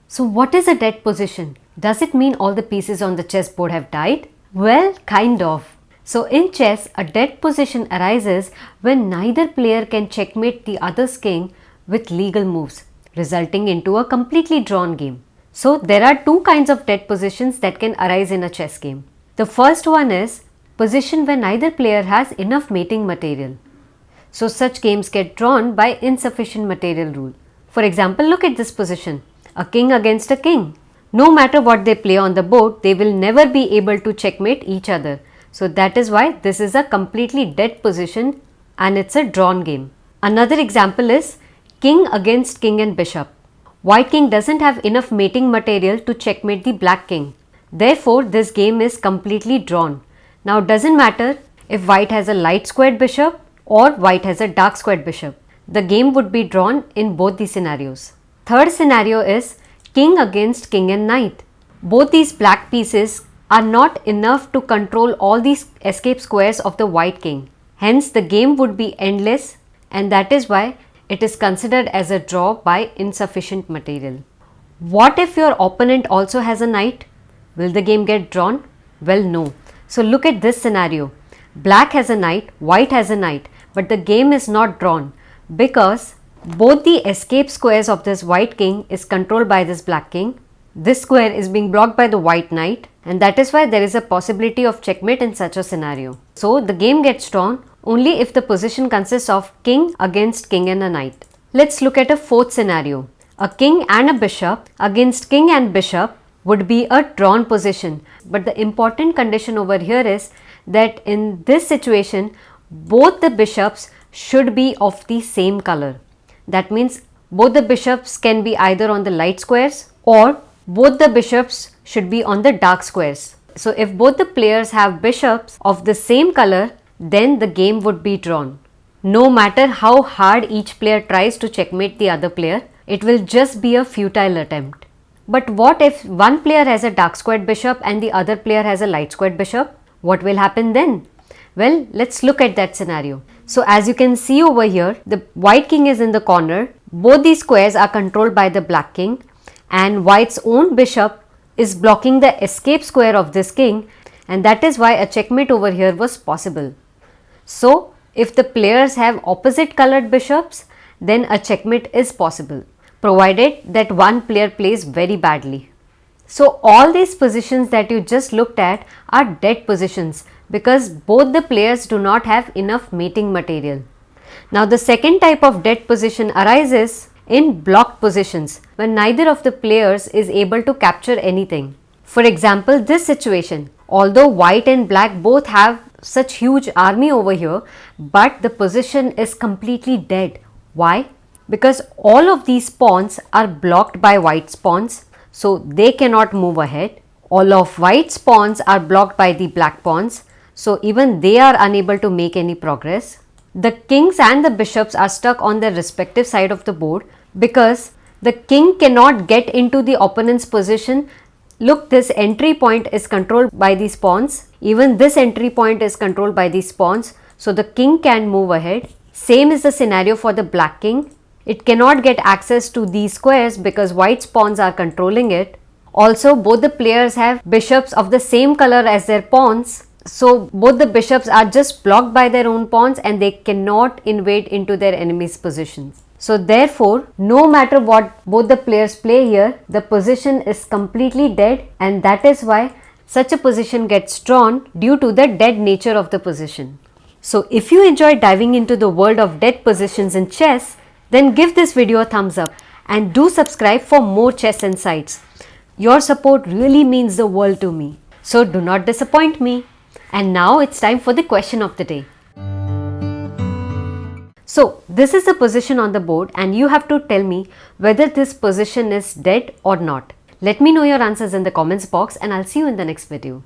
So what is a dead position? Does it mean all the pieces on the chessboard have died? Well, kind of. So in chess, a dead position arises when neither player can checkmate the other's king with legal moves, resulting into a completely drawn game. So there are two kinds of dead positions that can arise in a chess game. The first one is position where neither player has enough mating material. So such games get drawn by insufficient material rule. For example, look at this position, a king against a king. No matter what they play on the board, they will never be able to checkmate each other. So that is why this is a completely dead position and it's a drawn game. Another example is king against king and bishop. White king doesn't have enough mating material to checkmate the black king. Therefore, this game is completely drawn. Now it doesn't matter if white has a light squared bishop or white has a dark squared bishop. The game would be drawn in both these scenarios. Third scenario is king against king and knight. Both these black pieces are not enough to control all these escape squares of the white king. Hence the game would be endless, and that is why it is considered as a draw by insufficient material. What if your opponent also has a knight? Will the game get drawn? Well, no. So look at this scenario. Black has a knight, white has a knight, but the game is not drawn because both the escape squares of this white king is controlled by this black king. This square is being blocked by the white knight, and that is why there is a possibility of checkmate in such a scenario. So the game gets drawn only if the position consists of king against king and a knight. Let's look at a fourth scenario. A king and a bishop against king and bishop would be a drawn position. But the important condition over here is that in this situation, both the bishops should be of the same color. That means both the bishops can be either on the light squares or both the bishops should be on the dark squares. So if both the players have bishops of the same color, then the game would be drawn. No matter how hard each player tries to checkmate the other player, it will just be a futile attempt. But what if one player has a dark squared bishop and the other player has a light squared bishop? What will happen then? Well, let's look at that scenario. So as you can see over here, the white king is in the corner. Both these squares are controlled by the black king, and white's own bishop is blocking the escape square of this king, and that is why a checkmate over here was possible. So if the players have opposite colored bishops, then a checkmate is possible, provided that one player plays very badly. So all these positions that you just looked at are dead positions because both the players do not have enough mating material. Now the second type of dead position arises in blocked positions when neither of the players is able to capture anything. For example, this situation, although white and black both have such huge army over here, but the position is completely dead. Why? Because all of these pawns are blocked by white's pawns, so they cannot move ahead. All of white's pawns are blocked by the black pawns, so even they are unable to make any progress. The kings and the bishops are stuck on their respective side of the board because the king cannot get into the opponent's position. Look, this entry point is controlled by these pawns. Even this entry point is controlled by these pawns, so the king can move ahead. Same is the scenario for the black king. It cannot get access to these squares because white's pawns are controlling it. Also, both the players have bishops of the same color as their pawns. So both the bishops are just blocked by their own pawns and they cannot invade into their enemy's positions. So therefore, no matter what both the players play here, the position is completely dead, and that is why such a position gets drawn due to the dead nature of the position. So if you enjoyed diving into the world of dead positions in chess, then give this video a thumbs up and do subscribe for more chess insights. Your support really means the world to me. So do not disappoint me. And now it's time for the question of the day. So this is the position on the board and you have to tell me whether this position is dead or not. Let me know your answers in the comments box and I'll see you in the next video.